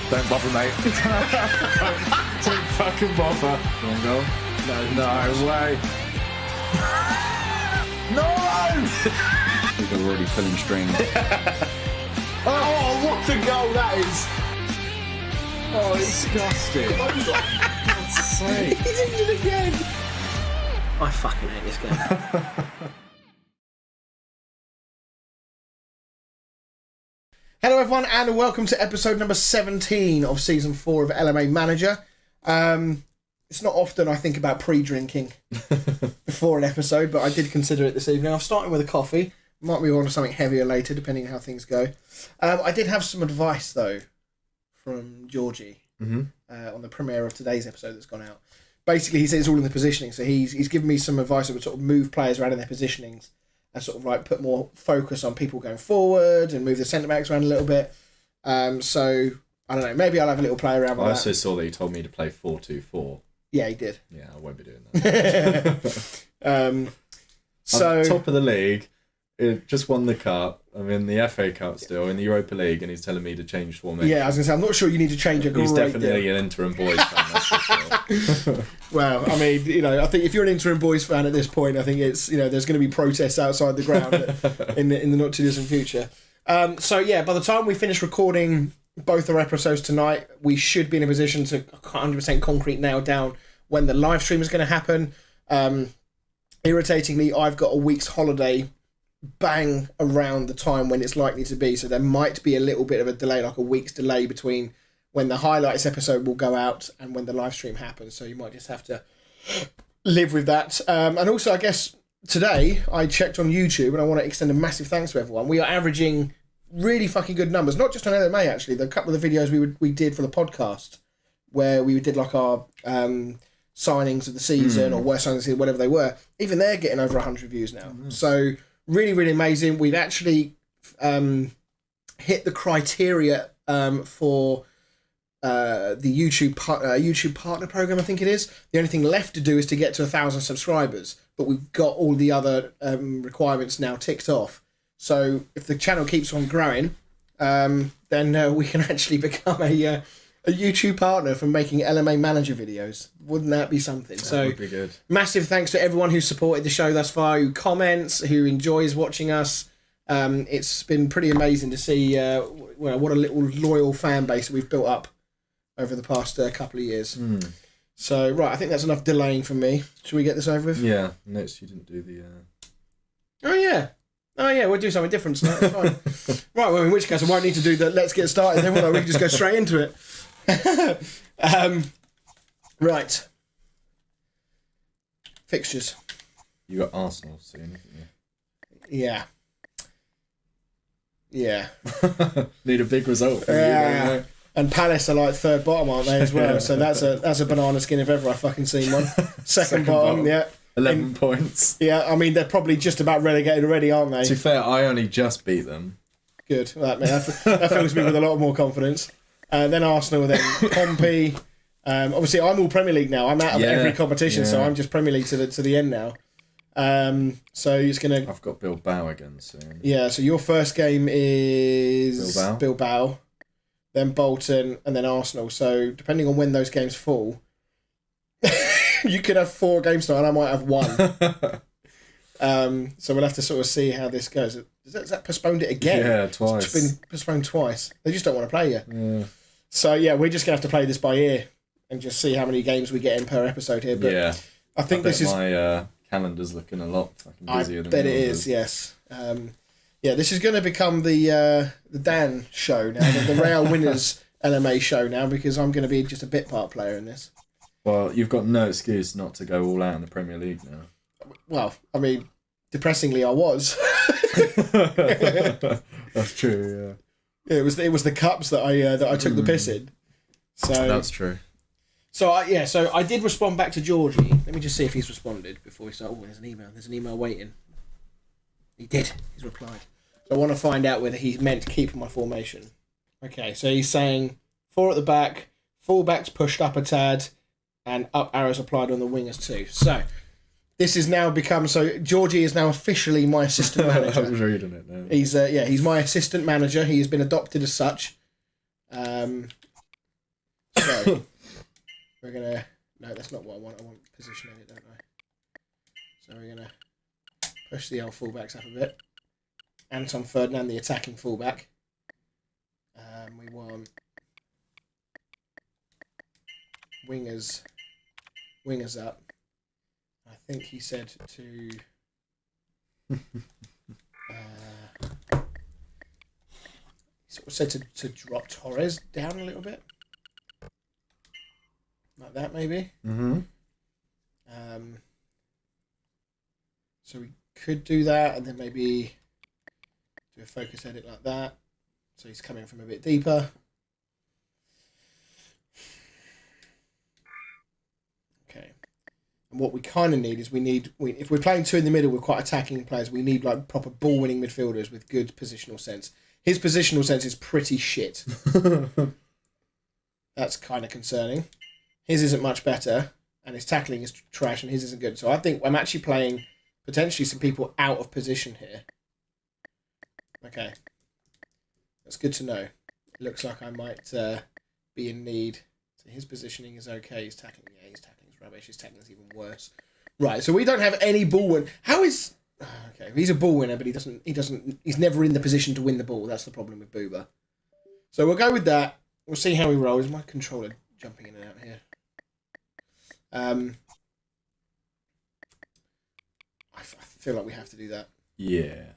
Don't bother, mate. don't fucking bother. Go on, goal. No way. No! I think we're already pulling strings. Oh, what a goal that is! Oh, it's disgusting. For God's sake. He's injured again. I fucking hate this game. Hello everyone and welcome to episode number 17 of season 4 of LMA Manager. It's not often I think about pre-drinking before an episode, but I did consider it this evening. I'm starting with a coffee. Might move on to something heavier later, depending on how things go. I did have some advice, though, from Georgie on the premiere of today's episode that's gone out. Basically, he says it's all in the positioning, so he's given me some advice that would sort of move players around in their positionings and sort of like put more focus on people going forward and move the centre-backs around a little bit. So, I don't know, maybe I'll have a little play around with that. I also saw that he told me to play 4-2-4. Yeah, he did. Yeah, I won't be doing that. So top of the league, just won the cup. I'm in the FA Cup still, in the Europa League, and he's telling me to change formation. Yeah, I was going to say, I'm not sure you need to change a great He's definitely deal. an interim boys fan, that's for sure. Well, I mean, you know, I think if you're an interim boys fan at this point, I think it's, you know, there's going to be protests outside the ground in the not too distant future. So yeah, by the time we finish recording both our episodes tonight, we should be in a position to 100% concrete nail down when the live stream is going to happen. Irritatingly, I've got a week's holiday bang around the time when it's likely to be, so there might be a little bit of a delay, like a week's delay between when the highlights episode will go out and when the live stream happens, so you might just have to live with that. And also, I guess today I checked on YouTube, and I want to extend a massive thanks to everyone. We are averaging really fucking good numbers, not just on LMA actually. The couple of the videos we did for the podcast where we did like our signings of the season or worst signings of the season, whatever they were, even they're getting over 100 views now. So really, really amazing. We've actually hit the criteria for the YouTube partner program, I think it is. The only thing left to do is to get to 1,000 subscribers, but we've got all the other requirements now ticked off. So if the channel keeps on growing, then we can actually become a YouTube partner for making LMA Manager videos. Wouldn't that be something? That would be good. Massive thanks to everyone who's supported the show thus far, who comments, who enjoys watching us. It's been pretty amazing to see what a little loyal fan base we've built up over the past couple of years. So, right, I think that's enough delaying from me. Should we get this over with? Yeah, notice you didn't do the... Oh, yeah, we'll do something different tonight. That's fine. Right, well, in which case I won't need to do the let's get started then, will I? We can just go straight into it. Right. Fixtures. You got Arsenal soon, haven't you? Yeah. Need a big result from Yeah. you. And Palace are like third bottom, aren't they, as well? Yeah. So that's a banana skin if ever I fucking seen one. Second bottom, yeah. 11 points. Yeah, I mean, they're probably just about relegated already, aren't they? To be fair, I only just beat them. Good. That fills me with a lot more confidence. Then Arsenal, then Pompey. Obviously, I'm all Premier League now. I'm out of every competition, so I'm just Premier League to the end now. So it's gonna. I've got Bilbao again soon. Yeah. So your first game is Bilbao, then Bolton, and then Arsenal. So depending on when those games fall, you could have 4 games tonight, and I might have 1. So we'll have to sort of see how this goes. Has that postponed it again? Yeah, twice. It's been postponed twice. They just don't want to play you. Yeah. So yeah, we're just gonna have to play this by ear and just see how many games we get in per episode here. But Yeah. I think bet this is. my calendar's looking a lot fucking busier than bet it yours is. Yes. Yeah, this is going to become the Dan show now, the Real Winners LMA show now, because I'm going to be just a bit part player in this. Well, you've got no excuse not to go all out in the Premier League now. Well, I mean, depressingly, I was. That's true. Yeah. It was the cups that I took the piss in. So That's true. So I did respond back to Georgie. Let me just see if he's responded before we start. Oh, there's an email. There's an email waiting. He did. He's replied. So I want to find out whether he meant keeping my formation. Okay, so he's saying 4 at the back, fullbacks pushed up a tad, and up arrows applied on the wingers too. So this has now become, so Georgie is now officially my assistant manager. I was reading it now. He's my assistant manager. He has been adopted as such. So we're gonna. No, that's not what I want. I want position edit, don't I? So we're gonna push the old fullbacks up a bit. Anton Ferdinand, the attacking fullback. We want wingers up. I think he said to he sort of said to drop Torres down a little bit. Like that, maybe. Mm-hmm. So we could do that, and then maybe do a focus edit like that. So he's coming from a bit deeper. Okay. And what we kind of need is if we're playing two in the middle with quite attacking players, we need like proper ball-winning midfielders with good positional sense. His positional sense is pretty shit. That's kind of concerning. His isn't much better, and his tackling is trash, and his isn't good. So I think I'm actually playing potentially some people out of position here. Okay. That's good to know. It looks like I might be in need. So his positioning is okay. His tackling is rubbish. His tackling is even worse. Right, so we don't have any ball win. How is... Okay, he's a ball winner, but he's never in the position to win the ball. That's the problem with Booba. So we'll go with that. We'll see how he rolls. Is my controller jumping in and out here? I feel like we have to do that. Yeah.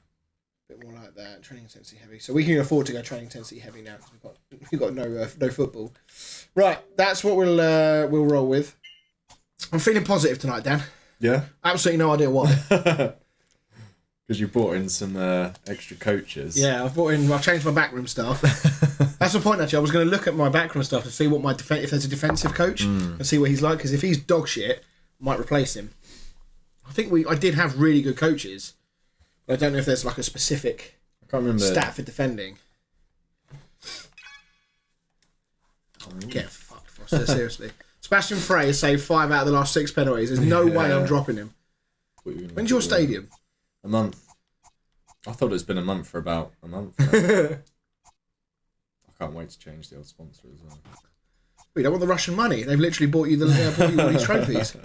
A bit more like that. Training intensity heavy. So we can afford to go training intensity heavy now because we've got no football. Right, that's what we'll roll with. I'm feeling positive tonight, Dan. Yeah. Absolutely no idea why. Because you brought in some extra coaches. Yeah, I've changed my backroom stuff. That's the point, actually. I was going to look at my backroom stuff to see what if there's a defensive coach and see what he's like. Because if he's dog shit, I might replace him. I think I did have really good coaches, but I don't know if there's like a specific stat for defending. Get fucked, Foster, seriously. Sebastian Frey has saved 5 out of the last 6 penalties. There's no way I'm dropping him. When's your stadium? A month. I thought it's been a month for about a month now. I can't wait to change the old sponsor as well. We don't want the Russian money. They've literally bought you all these trophies.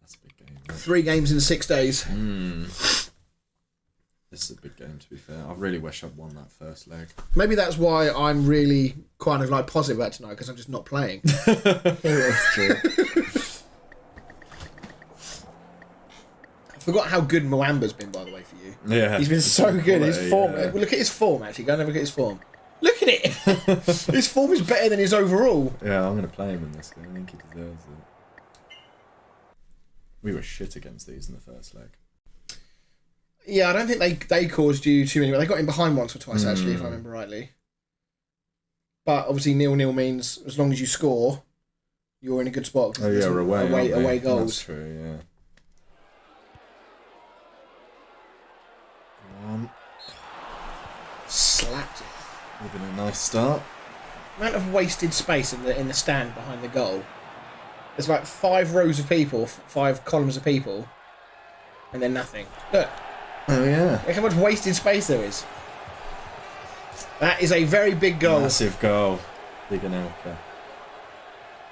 That's a big game. Right? 3 games in 6 days. This is a big game, to be fair. I really wish I'd won that first leg. Maybe that's why I'm really kind of like positive about tonight, because I'm just not playing. That's true. I forgot how good Moamba's been, by the way, for you. Yeah. He's been so good. His form. Yeah. Look at his form, actually. Go and have a look at his form. Look at it. His form is better than his overall. Yeah, I'm going to play him in this game. I think he deserves it. We were shit against these in the first leg. Yeah, I don't think they caused you too many. They got in behind once or twice, actually, if I remember rightly. But obviously 0-0 means as long as you score, you're in a good spot. Oh yeah, away goals. That's true, yeah. Slapped it. Would have been a nice start. Amount of wasted space in the stand behind the goal. There's like 5 rows of people, 5 columns of people, and then nothing. Look. Oh yeah. Look how much wasted space there is. That is a very big goal. Massive goal. Big Anelka.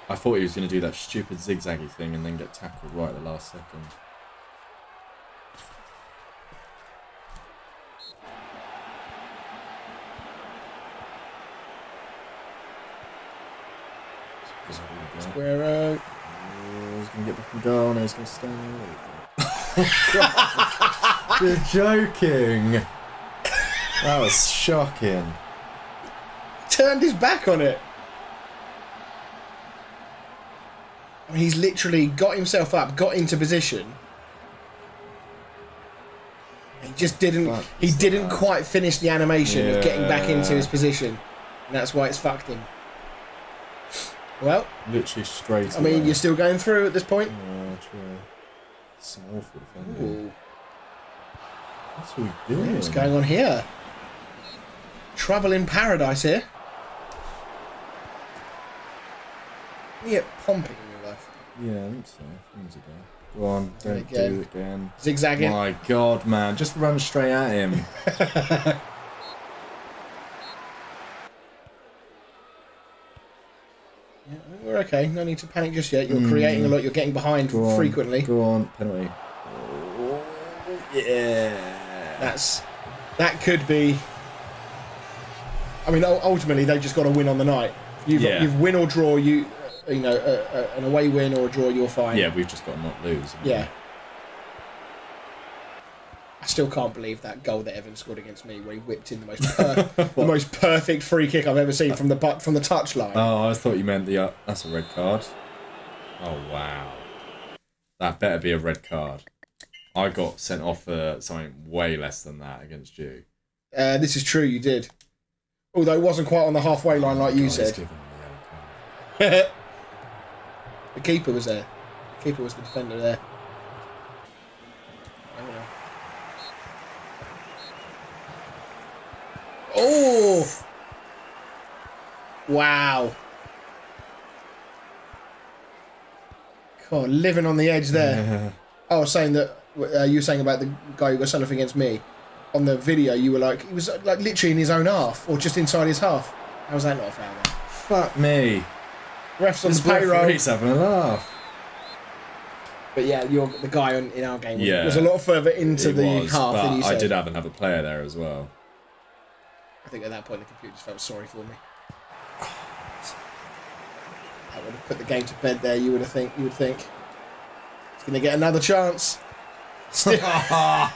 I thought he was going to do that stupid zigzaggy thing and then get tackled right at the last second. Square. He's going to get back and go, and he's going to stay there. You're joking. That was shocking. Turned his back on it. I mean, he's literally got himself up, got into position. He just didn't. He didn't quite finish the animation of getting back into his position, and that's why it's fucked him. Well, literally straight. I mean, you're still going through at this point. Oh, true. It's an awful thing. Ooh. What's he doing? What's going on here? Trouble in paradise here. You get pumping in your life. Yeah, I think so. Things ago. Go on, don't do it again. Zigzagging. My God, man. Just run straight at him. You're okay. No need to panic just yet. You're creating a lot. You're getting behind frequently. Go on, penalty. Oh, yeah. That could be. I mean, ultimately they've just got to win on the night. You've win or draw. An away win or a draw, you're fine. Yeah, we've just got to not lose. Yeah. I still can't believe that goal that Evan scored against me, where he whipped in the most perfect free kick I've ever seen from the touchline. Oh, I thought you meant that's a red card. Oh wow, that better be a red card. I got sent off for something way less than that against you. This is true, you did. Although it wasn't quite on the halfway line like you said. The keeper was there. The keeper was the defender there. Oh! Wow. God, living on the edge there. I was saying that you were saying about the guy who got sent off against me. On the video, you were like, he was like literally in his own half, or just inside his half. How was that not a foul then? Fuck me. Refs on the payroll. He's having a laugh. But yeah, the guy in our game was a lot further into the half than you said. I did have another player there as well. I think at that point the computer just felt sorry for me. That would have put the game to bed there. You would think he's going to get another chance. Still. How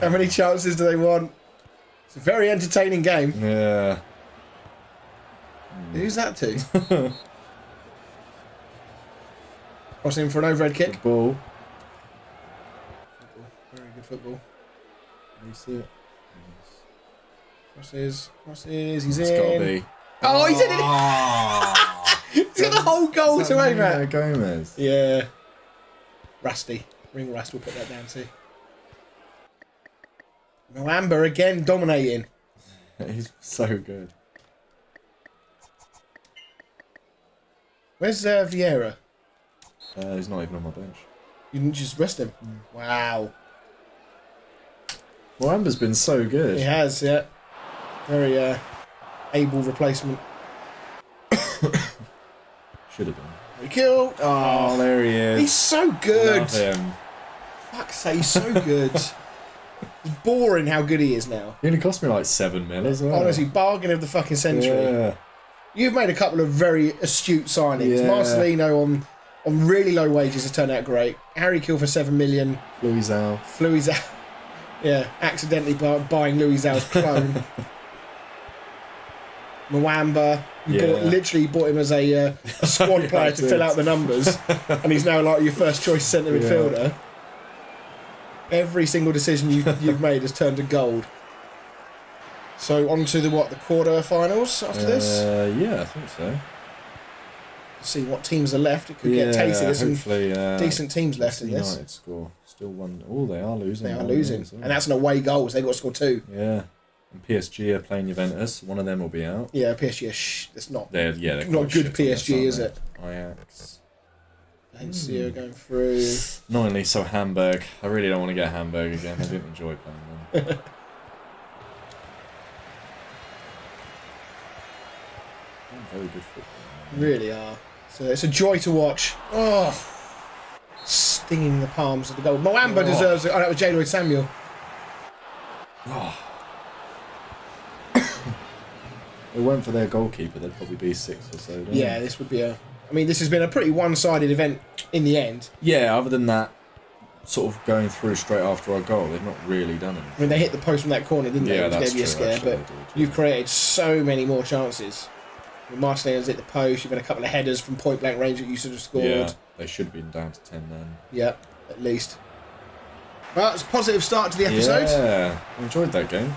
many chances do they want? It's a very entertaining game. Yeah. Who's that to? Crossing for an overhead kick. Football. Very good football. You see it? Crosses, he's It's in. got to be. Oh, he's in it! He's got the whole goal to aim at. Gomez. Yeah. Rusty. Ring Rust will put that down too. Moamba again dominating. He's so good. Where's Vieira? He's not even on my bench. You didn't just rest him? Wow. Moamba's been so good. He has, yeah. Very able replacement. Should have been. Very cool. Oh, there he is. He's so good. Love him. Fuck's sake, he's so good. It's boring how good he is now. He only cost me like 7 mil as well. Honestly, bargain of the fucking century. Yeah. You've made a couple of very astute signings. Yeah. Marcelino on really low wages has turned out great. Harry Kill for 7 million. Louis Zal. Yeah, accidentally buying Louis Zal's clone. Mwamba. You bought him as a squad player to fill out the numbers. And he's now like your first choice centre midfielder. Every single decision you've made has turned to gold. So on to the quarterfinals after this? Yeah, I think so. See what teams are left. It could get tasty. There's some hopefully, decent teams left in this. United score. Still one. Oh, they are losing. They are losing. Well. And that's an away goal, so they've got to score 2. Yeah. And PSG are playing Juventus. One of them will be out. Yeah, PSG it's not. They're not good PSG, is it? Ajax. Valencia going through. Annoyingly, so Hamburg. I really don't want to get Hamburg again. I didn't enjoy playing them. Very good football. Really are. So it's a joy to watch. Oh, stinging the palms of the goal. Moamba deserves it. Oh, that was J. Lloyd Samuel. Oh. They went for their goalkeeper, they'd probably be 6 or so. Yeah, this would be I mean, this has been a pretty one-sided event in the end. Yeah, other than that, sort of going through straight after our goal, they've not really done anything. I mean, they hit the post from that corner, didn't they? Yeah, Which that's gave you a true, scare, actually, but you've created so many more chances. Marcelino's hit the post. You've had a couple of headers from point-blank range that you should have scored. Yeah, they should have been down to 10 then. Yeah, at least. Well, it's a positive start to the episode. Yeah, I enjoyed that game.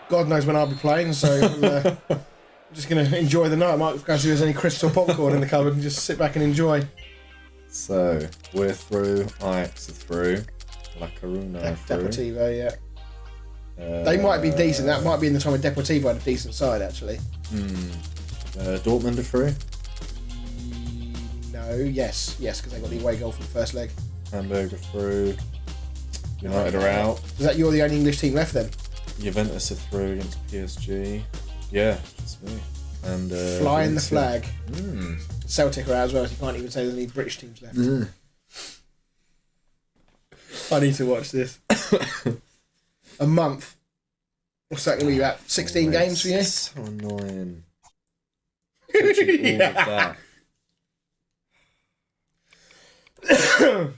God knows when I'll be playing, so I'm just going to enjoy the night. I might go see if there's any crisps or popcorn in the cupboard and just sit back and enjoy. So, we're through, Ajax are through, La Coruna are through. Deportivo, yeah. They might be decent. That might be in the time when Deportivo had a decent side, actually. Dortmund are through. No, yes, because they got the away goal from the first leg. Hamburg are through. United are out. Is that you're the only English team left then? Juventus are through against PSG. Yeah, it's me. And Flying the flag. Mm. Celtic are out as well, so you can't even say there's any British teams left. I need to watch this. A month. What's that going to be, about 16 games for you? So annoying. Watching all of that. So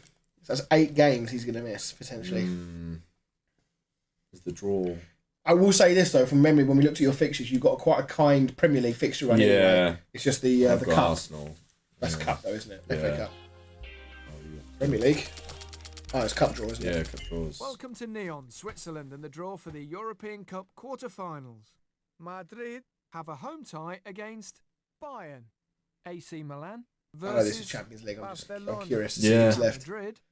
that's 8 games he's going to miss, potentially. It's the draw. I will say this, though, from memory, when we looked at your fixtures, you've got quite a kind Premier League fixture running. Yeah. Right? It's just the cup. Arsenal. That's cup, though, isn't it? Yeah. FA Cup. Oh, yeah. Premier League. Oh, it's cup draw, isn't it? Yeah, cup draws. Welcome to Neon, Switzerland, and the draw for the European Cup quarterfinals. Madrid have a home tie against Bayern. AC Milan I know this is Champions League. I'm curious to see Yeah. who's left.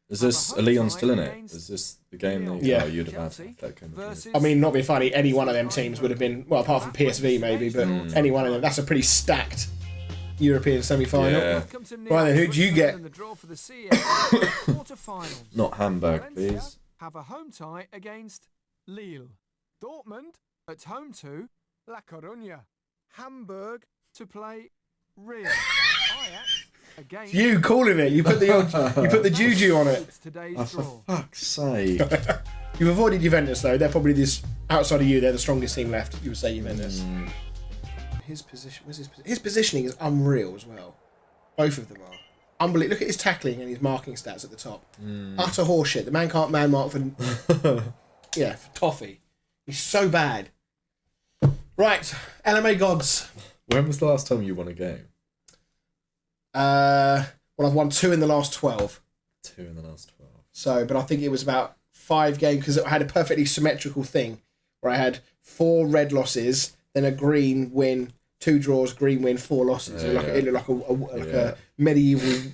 Is this Leon still in it? Is this the game that Yeah. you'd have had that kind of I mean, not being funny, any one of them teams would have been, well, apart from PSV maybe, but any one of them. That's a pretty stacked European semi-final. Yeah. Right then, who do you get? Not Hamburg, please. Have a home tie against Lille. Dortmund at home to La Coruña. Hamburg to play Real. Ajax against You calling it? You put the juju on it. today's Oh, for draw. fuck's sake. You've avoided Juventus though. They're probably this outside of you. They're the strongest team left. You would say Juventus. His position. His positioning is unreal as well. Both of them are. Unbelievable. Look at his tackling and his marking stats at the top. Utter horseshit. The man can't man mark for. Yeah, for toffee. He's so bad. Right, LMA gods. When was the last time you won a game? Well, I've won 2 in the last 12. 2 in the last 12. So, but I think it was about 5 games because I had a perfectly symmetrical thing where I had 4 red losses, then a green win, 2 draws, green win, 4 losses. Yeah, It looked like a medieval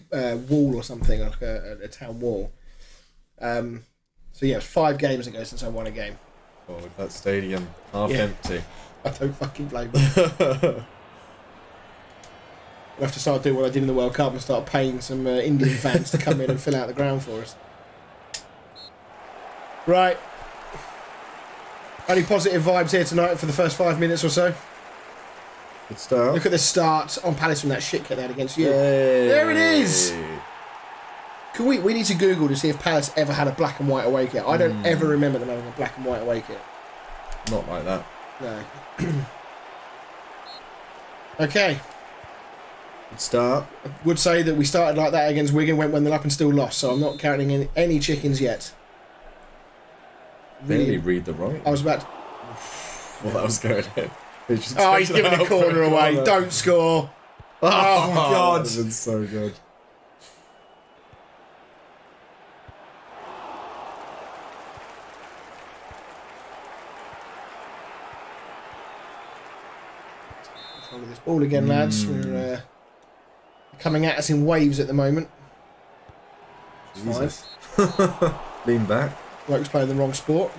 wall or something, like a town wall. So yeah, it was 5 games ago since I won a game. Oh, with that stadium half Yeah. empty. I don't fucking blame them. We'll have to start doing what I did in the World Cup and start paying some Indian fans to come in and fill out the ground for us. Right. Only positive vibes here tonight for the first 5 minutes or so. Good start. Look at the start on Palace from that shit kit they had against you. Hey. There it is! Can we need to Google to see if Palace ever had a black and white away kit. I don't ever remember them having a black and white away kit. Not like that. No. Okay. Good start. Would say that we started like that against Wigan, went 1-0 up and still lost, so I'm not counting any chickens yet. Really read the right. I was about to... Well, that was going in. He's giving the corner away. Don't score. Oh, God. That would have been so good. Control of this ball again, lads. We're coming at us in waves at the moment. Jesus. Lean back. Bloke's playing the wrong sport.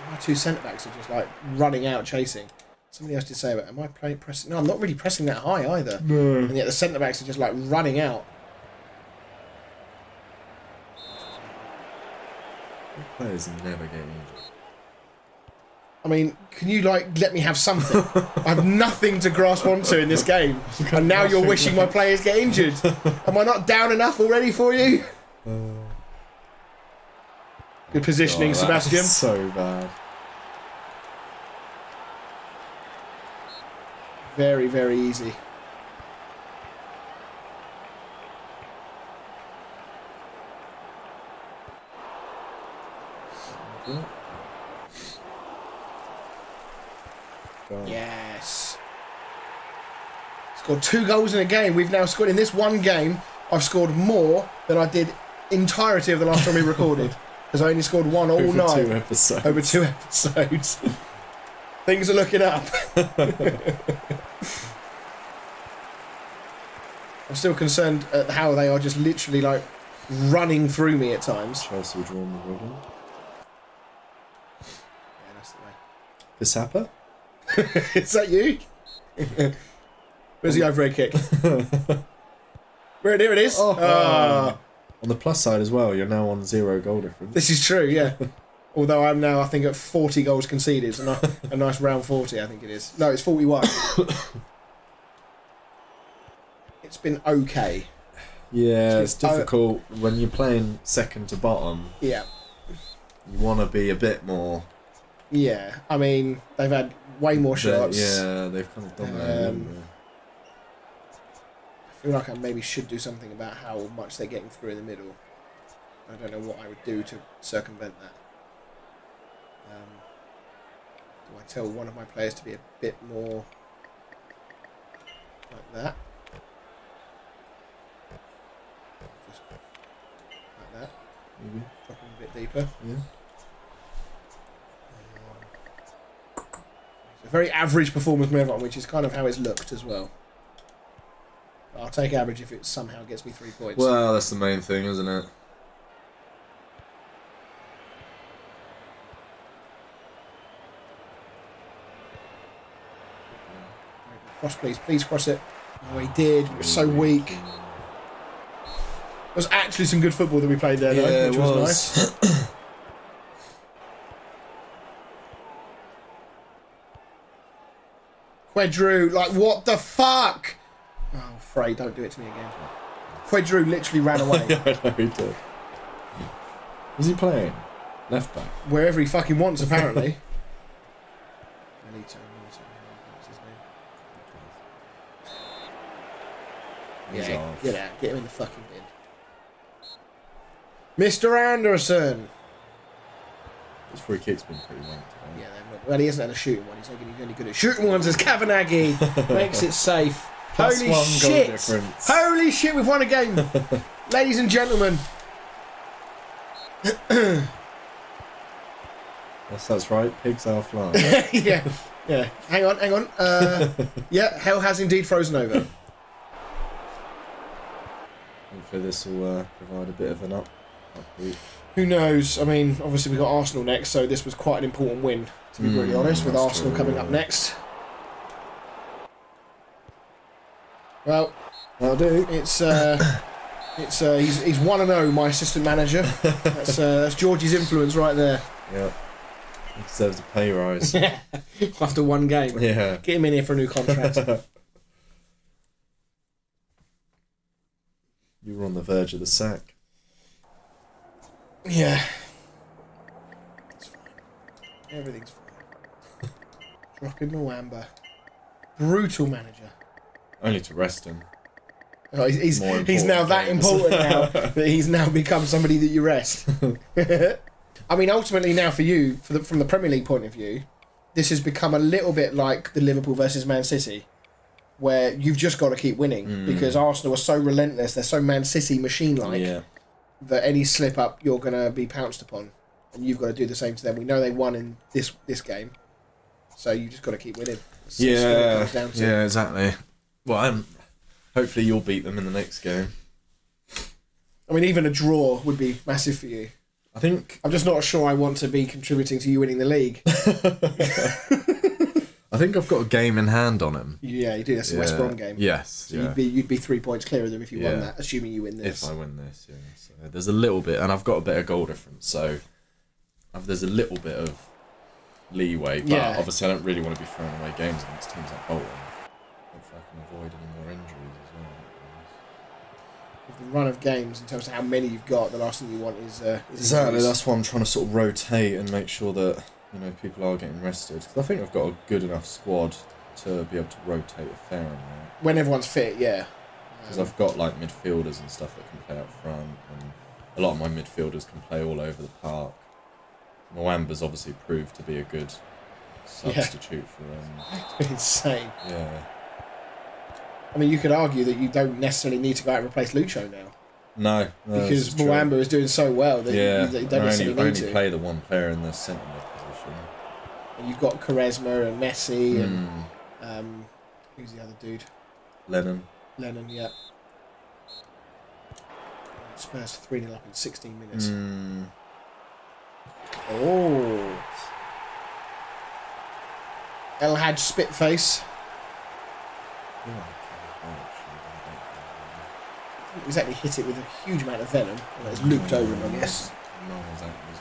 My 2 centre-backs are just like running out chasing. Somebody else did say about, am I pressing? No, I'm not really pressing that high either. No. And yet the centre-backs are just like running out. Players never get injured. I mean, can you like let me have something? I have nothing to grasp onto in this game, and now you're wishing my players get injured. Am I not down enough already for you? Good positioning, Sebastian. So bad. Very, very easy. Yes. Scored 2 goals in a game. We've now scored in this one game. I've scored more than I did entirety of the last time we recorded, because I only scored 1 all Over night. 2 episodes. Over 2 episodes. Things are looking up. I'm still concerned at how they are just literally like running through me at times. Chelsea drawn the Wigan. Yeah, that's Bissappa? the way. Is that you? Where's the overhead kick? There it is. On the plus side as well, you're now on 0 goal difference. This is true, yeah. Although I'm now, I think, at 40 goals conceded. It's a nice round 40, I think it is. No, it's 41. It's been okay. Yeah, it's difficult when you're playing second to bottom. Yeah. You want to be a bit more. Yeah, I mean, they've had way more shots. Yeah, they've kind of dominated. Haven't they? I feel like I maybe should do something about how much they're getting through in the middle. I don't know what I would do to circumvent that. Do I tell one of my players to be a bit more like that? Just like that. Maybe. Drop them a bit deeper. Yeah. It's a very average performance from everyone, which is kind of how it's looked as well. But I'll take average if it somehow gets me 3 points. Well, that's the main thing, isn't it? Cross, please. Please cross it. Oh, he did. He was so weak. There was actually some good football that we played there, though, which was nice. Quedru, like, what the fuck? Oh, Frey, don't do it to me again. Quedru literally ran away. I know he did. Is he playing? Left back? Wherever he fucking wants, apparently. Milito, what's his name? He's Yeah, off. get out. Get him in the fucking bin. Mr. Anderson! His free kick's been pretty wank today. Yeah, well, he hasn't had a shooting one. He's only good at shooting ones as Kavanaghi makes it safe. Plus Holy one goal shit! difference. Holy shit, we've won a game. Ladies and gentlemen. Yes, that's right. Pigs are flying. yeah. Hang on. Yeah, hell has indeed frozen over. Hopefully this will provide a bit of an upbeat. Who knows? I mean, obviously we've got Arsenal next, so this was quite an important win, to be brutally honest, with that's Arsenal true, coming yeah. up next. Well, That'll do. he's 1-0, my assistant manager. That's Georgie's influence right there. Yeah. He deserves a pay rise. After one game. Yeah. Get him in here for a new contract. You were on the verge of the sack. Yeah. It's fine. Everything's fine. Dropping Mwamba. Brutal manager. Only to rest him. Oh, he's More now important that games. important now that he's now become somebody that you rest. I mean, ultimately now for you, from the Premier League point of view, this has become a little bit like the Liverpool versus Man City, where you've just got to keep winning because Arsenal are so relentless, they're so Man City machine-like Yeah. that any slip up you're going to be pounced upon, and you've got to do the same to them. We know they won in this game, so you just got to keep winning. That's what it comes down to. Yeah, exactly. Well, hopefully you'll beat them in the next game. I mean, even a draw would be massive for you. I think I'm just not sure I want to be contributing to you winning the league. I think I've got a game in hand on him. Yeah, you do. That's the West Brom game. Yes. So yeah. you'd be 3 points clear of them if you won Yeah. that, assuming you win this. If I win this, yeah. So there's a little bit, and I've got a bit of goal difference, so there's a little bit of leeway. But Yeah. obviously, I don't really want to be throwing away games against teams like Bolton. Hopefully, I can avoid any more injuries as well. With the run of games, in terms of how many you've got, the last thing you want is Exactly. injuries. That's why I'm trying to sort of rotate and make sure that people are getting rested. 'Cause I think I've got a good enough squad to be able to rotate a fair amount. When everyone's fit, yeah. Because I've got like midfielders and stuff that can play up front, and a lot of my midfielders can play all over the park. Mwamba's obviously proved to be a good substitute for It's been insane. Yeah. I mean, you could argue that you don't necessarily need to go out and replace Lucho now. No, Because this is true. Mwamba is doing so well that Yeah, you don't necessarily only need to. play the one player in the centre mid position. And you've got Quaresma and Messi and who's the other dude? Lennon. Lennon, yeah. Spurs 3-0 up in 16 minutes. Oh. El Hadj Spitface. Exactly hit it with a huge amount of venom. And it's looped over him, I guess. No one's out of his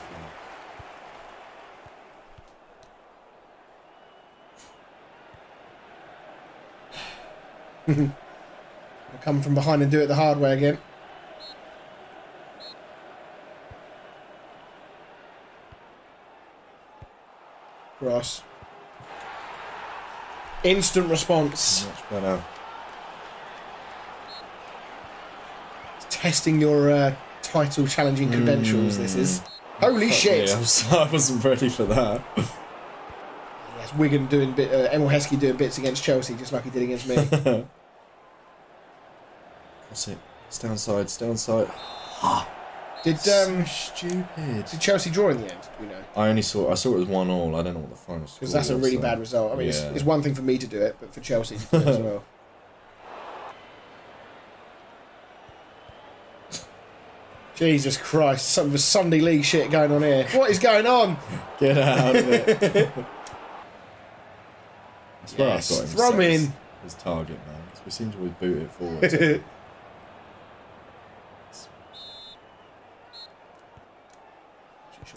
I'll come from behind and do it the hard way again. Cross. Instant response. Much better. Testing your title challenging credentials, this is. Holy shit! I wasn't ready for that. Yes, Wigan doing Emil Heskey doing bits against Chelsea just like he did against me. What's it? It's downside, it's downside. Did So stupid. Did Chelsea draw in the end? Do you know? I saw it was 1-1. I don't know what the final score was. Because that's a really so. bad result. I mean, Yeah. it's one thing for me to do it, but for Chelsea to do it as well. Jesus Christ, some Sunday League shit going on here. What is going on? Get out of it. That's where Yes, I got him throw him set in. his target, man. 'Cause we seem to always boot it forward.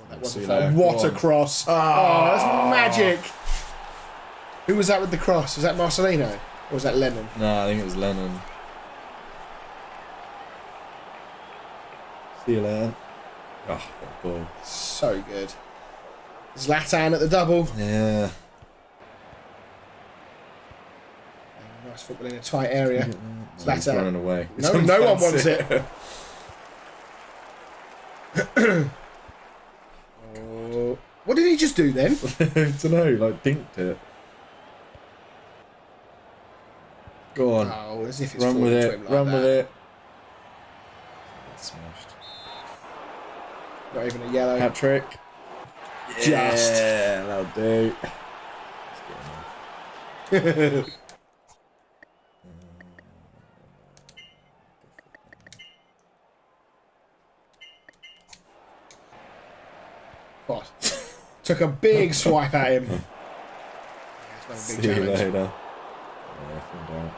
That See you wasn't fair. later. What Go a on. cross. Oh, that's magic. Who was that with the cross? Was that Marcelino? Or was that Lennon? Nah, I think it was Lennon. See you later. Oh, what a ball. So good. Zlatan at the double. Yeah. Nice football in a tight area. He's Zlatan. running away. No one wants it. Oh, what did he just do then? I don't know, like dinked it. Go on. Oh, as if it's Run with fallen to it. him like Run that. with it. Smashed. Not even a yellow. Hat trick. Just. Yeah, that'll do. Let's get him off. What? Took a big swipe at him. Yeah, it's no See big you challenge. later. Yeah, from down.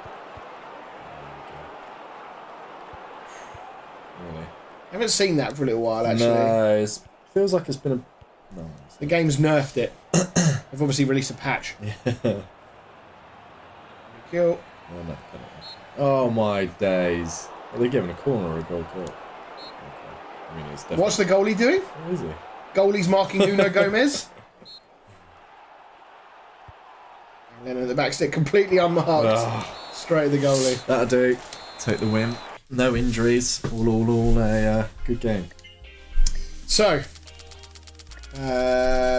Really? I haven't seen that for a little while actually. No, it feels like it's been a. No. The game's nerfed it. They've obviously released a patch. Yeah. Kill. Oh, no, oh my days. Are they giving a corner or a goal kick? Okay. I mean, it's definitely. What's the goalie doing? What is he? Goalie's marking Nuno Gomez. And then at the back stick, completely unmarked. Straight at the goalie. That'll do. Take the win. No injuries. All a good game. So,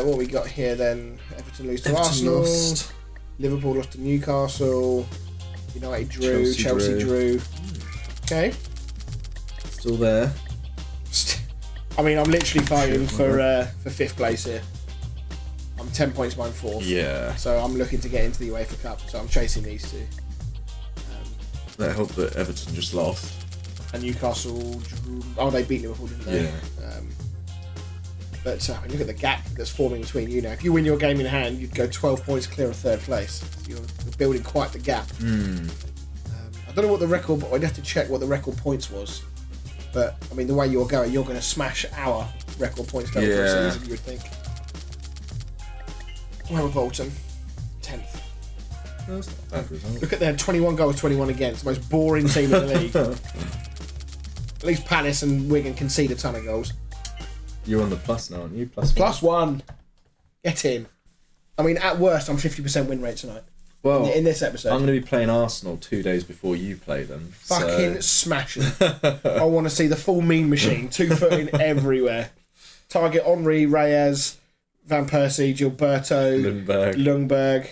what we got here then? Everton lose to Arsenal. Lost. Liverpool lost to Newcastle. United drew. Chelsea drew. Okay. Still there. I mean, I'm literally fighting for fifth place here. I'm 10 points behind fourth. Yeah. So I'm looking to get into the UEFA Cup. So I'm chasing these two. That helped that Everton just lost. And Newcastle drew. Oh, they beat Liverpool, didn't they? Yeah. But I mean, look at the gap that's forming between you now. If you win your game in hand, you'd go 12 points clear of third place. You're building quite the gap. I don't know what the record, but I'd have to check what the record points was. But I mean, the way you're going to smash our record points total for a Yeah. season, you would think. Where were Bolton? 10th. That's not a bad result. Look at their 21 goals, 21 against. The most boring team in the league. At least Palace and Wigan concede a ton of goals. You're on the plus now, aren't you? Plus one. Get in. I mean, at worst, I'm 50% win rate tonight. Well, In this episode. I'm going to be playing Arsenal 2 days before you play them. Fucking smashing. I want to see the full mean machine, 2-footing everywhere. Target Henri, Reyes, Van Persie, Gilberto, Lundberg,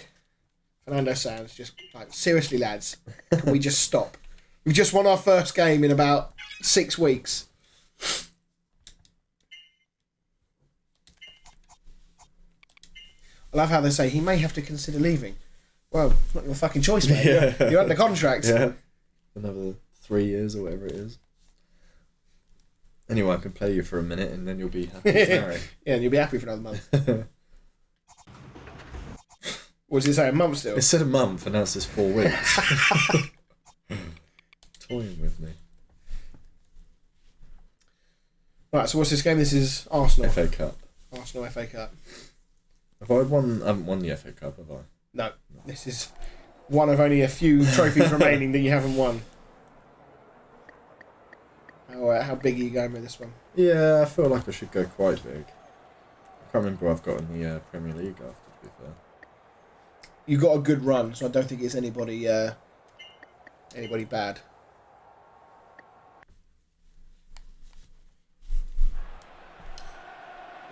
Fernando Sanz. Just like, seriously, lads, can we just stop? We've just won our first game in about 6 weeks. I love how they say he may have to consider leaving. Well, it's not your fucking choice, mate. Yeah. You're under contract. Yeah. Another 3 years or whatever it is. Anyway, I can play you for a minute and then you'll be happy as Harry. Yeah, and you'll be happy for another month. What does it say? A month still? It said a month and now it says 4 weeks. Toying with me. Right, so what's this game? This is Arsenal. FA Cup. Arsenal FA Cup. I haven't won the FA Cup, have I? No, this is one of only a few trophies remaining that you haven't won. How big are you going with this one? Yeah, I feel like I should go quite big. I can't remember what I've got in the Premier League after, to be fair. You got a good run, so I don't think it's anybody bad.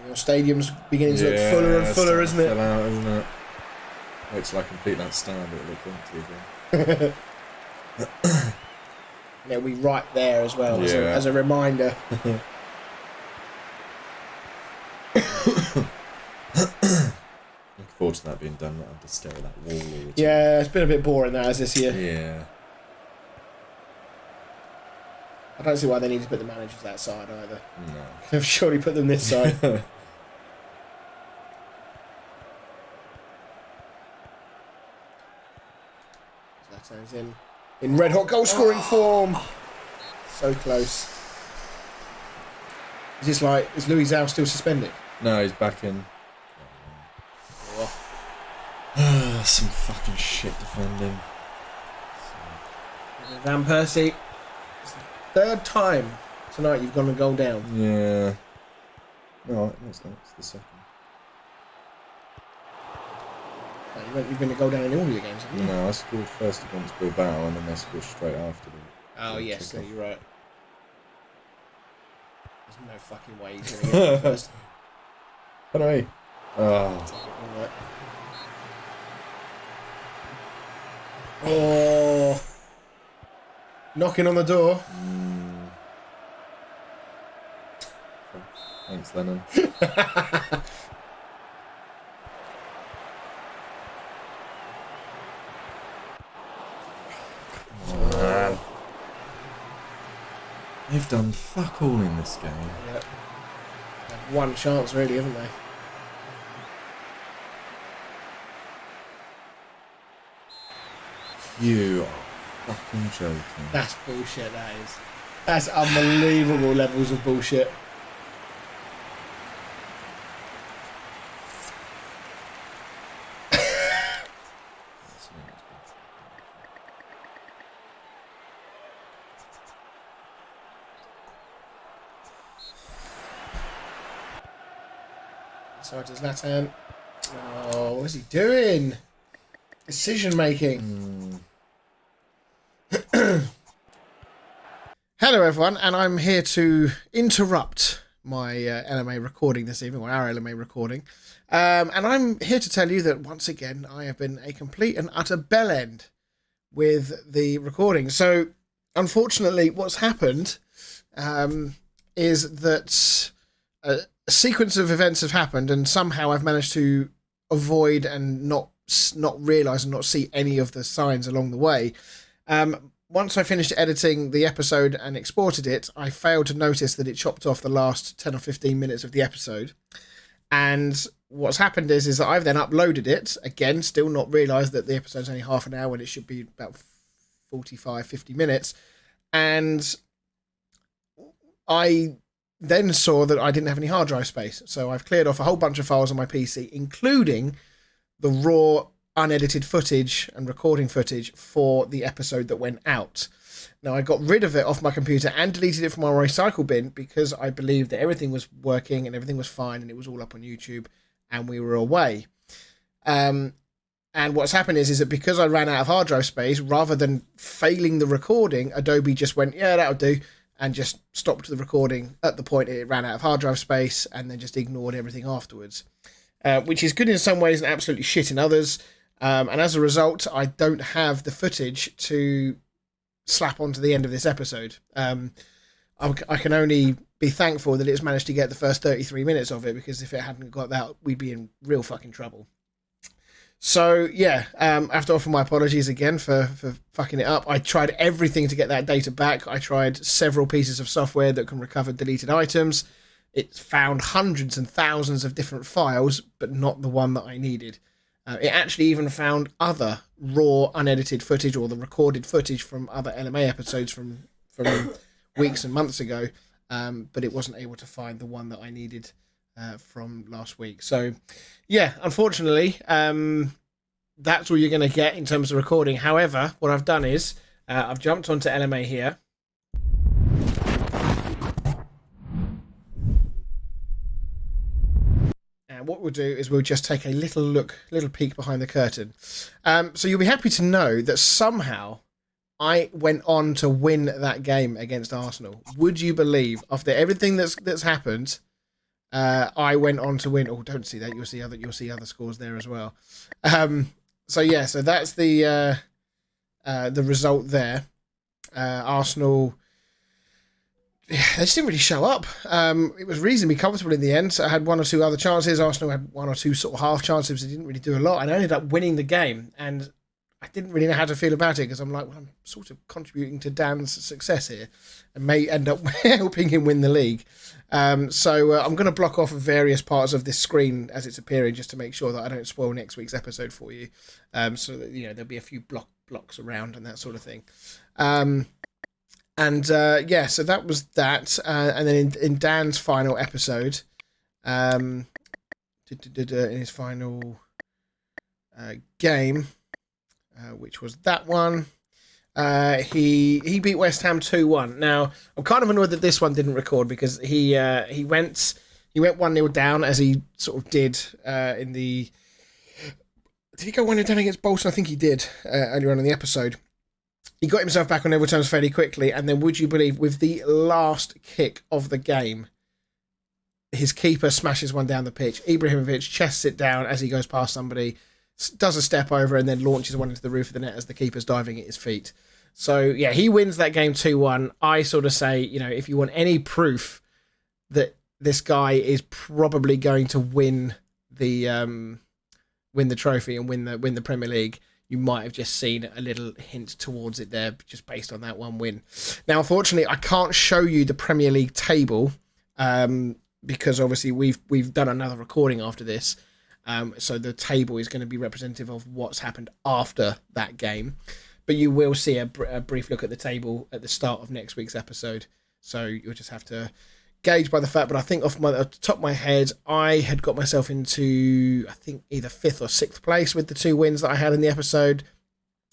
Your stadium's beginning to look fuller and fuller, isn't it? Fill out, isn't it? Wait till I complete that stand, it'll look empty again. And it'll be right there as well, as a reminder. Looking forward to that being done. Not have to stare at that wall all the time. Yeah, it's been a bit boring that as this year. Yeah. I don't see why they need to put the managers that side either. No. They've surely put them this side. Zlatan's in red hot goal scoring form. So close. Is Louis Zhao still suspended? No, he's back in. Some fucking shit defending. Van Persie. It's the third time tonight you've gone a goal down. Yeah. No, it's not. It's the second. You've been a goal down in all your games, haven't you? No, I scored first against Bilbao and then they scored straight after. Oh, yes, no, you're right. There's no fucking way he's going to get first. Penalty. Oh. Oh. Knocking on the door. Thanks, Lennon. Man. They've done fuck all in this game. Yep. Had one chance, really, haven't they? You are fucking joking. That's bullshit, that is. That's unbelievable levels of bullshit. So does Zlatan. Oh, what's he doing? Decision making. Hello, everyone, and I'm here to interrupt my LMA recording this evening, or our LMA recording. And I'm here to tell you that once again, I have been a complete and utter bellend with the recording. So, unfortunately, what's happened is that a sequence of events have happened, and somehow I've managed to avoid and not realise and not see any of the signs along the way. Once I finished editing the episode and exported it, I failed to notice that it chopped off the last 10 or 15 minutes of the episode. And what's happened is that I've then uploaded it, again, still not realised that the episode's only half an hour when it should be about 45, 50 minutes. And I then saw that I didn't have any hard drive space. So I've cleared off a whole bunch of files on my PC, including the raw unedited footage and recording footage for the episode that went out. Now, I got rid of it off my computer and deleted it from my recycle bin because I believed that everything was working and everything was fine and it was all up on YouTube and we were away. And what's happened is that because I ran out of hard drive space, rather than failing the recording, Adobe just went, yeah, that'll do, and just stopped the recording at the point it ran out of hard drive space and then just ignored everything afterwards. Which is good in some ways and absolutely shit in others. And as a result, I don't have the footage to slap onto the end of this episode. I can only be thankful that it's managed to get the first 33 minutes of it, because if it hadn't got that, we'd be in real fucking trouble. So, yeah, I have to offer my apologies again for fucking it up. I tried everything to get that data back. I tried several pieces of software that can recover deleted items. It found hundreds and thousands of different files, but not the one that I needed. It actually even found other raw, unedited footage, or the recorded footage from other LMA episodes from weeks and months ago, but it wasn't able to find the one that I needed from last week. So, yeah, unfortunately, that's all you're going to get in terms of recording. However, what I've done is I've jumped onto LMA here. And what we'll do is we'll just take a little peek behind the curtain. So you'll be happy to know that somehow I went on to win that game against Arsenal. Would you believe, after everything that's happened, I went on to win? Oh, don't see that. You'll see other scores there as well. So that's the result there. Arsenal, they just didn't really show up. It was reasonably comfortable in the end. So I had one or two other chances. Arsenal had one or two sort of half chances. They didn't really do a lot. And I ended up winning the game. And I didn't really know how to feel about it because I'm like, well, I'm sort of contributing to Dan's success here and may end up helping him win the league. So I'm going to block off various parts of this screen as it's appearing just to make sure that I don't spoil next week's episode for you. So that, there'll be a few blocks around and that sort of thing. So that was that. And then in Dan's final episode, in his final game, which was that one, he beat West Ham 2-1. Now, I'm kind of annoyed that this one didn't record because he went 1-0 down as he sort of did in the... Did he go 1-0 down against Bolton? I think he did earlier on in the episode. He got himself back on level terms fairly quickly, and then would you believe, with the last kick of the game, his keeper smashes one down the pitch. Ibrahimovic chests it down as he goes past somebody, does a step over, and then launches one into the roof of the net as the keeper's diving at his feet. So, yeah, he wins that game 2-1. I sort of say, if you want any proof that this guy is probably going to win the trophy and win the Premier League, you might have just seen a little hint towards it there, just based on that one win. Now, unfortunately, I can't show you the Premier League table because obviously we've done another recording after this. So the table is going to be representative of what's happened after that game. But you will see a brief look at the table at the start of next week's episode. So you'll just have to gauge by the fact. But I think off the top of my head, I had got myself into, I think, either 5th or 6th place with the 2 wins that I had in the episode.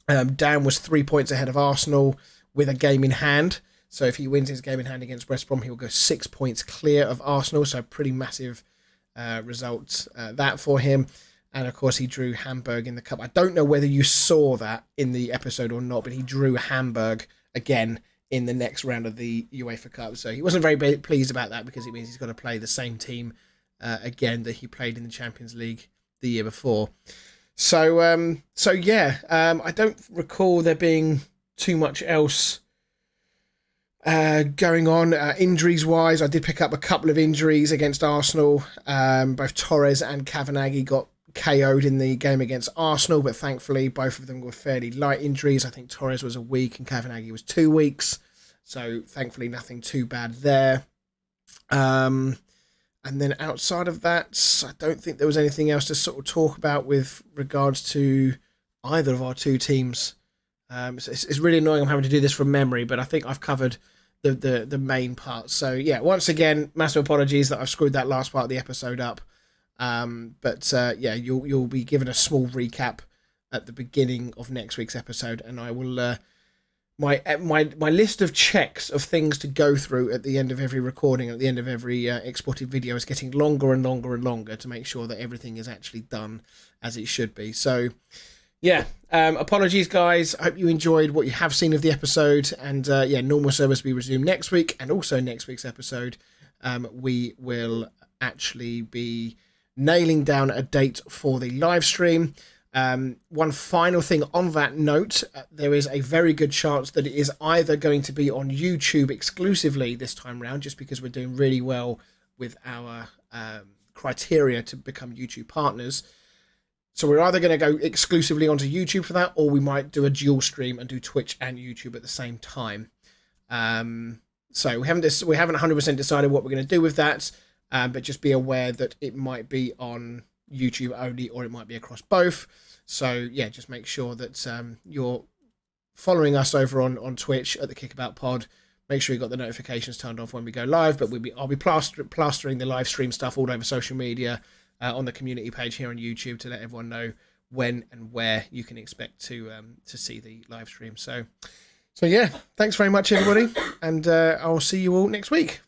Dan was 3 points ahead of Arsenal with a game in hand. So if he wins his game in hand against West Brom, he'll go 6 points clear of Arsenal. So pretty massive results that for him. And of course, he drew Hamburg in the cup. I don't know whether you saw that in the episode or not, but he drew Hamburg again in the next round of the UEFA Cup. So he wasn't very pleased about that because it means he's got to play the same team again that he played in the Champions League the year before. So I don't recall there being too much else going on injuries-wise. I did pick up a couple of injuries against Arsenal. Both Torres and Kavanaghi got KO'd in the game against Arsenal, but thankfully both of them were fairly light injuries. I think Torres was a week and Kavanaghi was 2 weeks, so thankfully nothing too bad there. And then outside of that, I don't think there was anything else to sort of talk about with regards to either of our two teams. It's really annoying I'm having to do this from memory, but I think I've covered the main parts. So yeah, once again, massive apologies that I've screwed that last part of the episode up. You'll be given a small recap at the beginning of next week's episode, and I will my list of checks of things to go through at the end of every recording, at the end of every exported video, is getting longer and longer and longer to make sure that everything is actually done as it should be. So yeah, apologies guys. I hope you enjoyed what you have seen of the episode, and normal service will be resumed next week, and also next week's episode we will actually be nailing down a date for the live stream. One final thing on that note, there is a very good chance that it is either going to be on YouTube exclusively this time round, just because we're doing really well with our criteria to become YouTube partners. So we're either going to go exclusively onto YouTube for that, or we might do a dual stream and do Twitch and YouTube at the same time. So we haven't 100% decided what we're going to do with that. But just be aware that it might be on YouTube only, or it might be across both. So yeah, just make sure that you're following us over on Twitch at the Kickabout Pod. Make sure you've got the notifications turned off when we go live. But I'll be plastering the live stream stuff all over social media, on the community page here on YouTube, to let everyone know when and where you can expect to see the live stream. So yeah, thanks very much, everybody, and I'll see you all next week.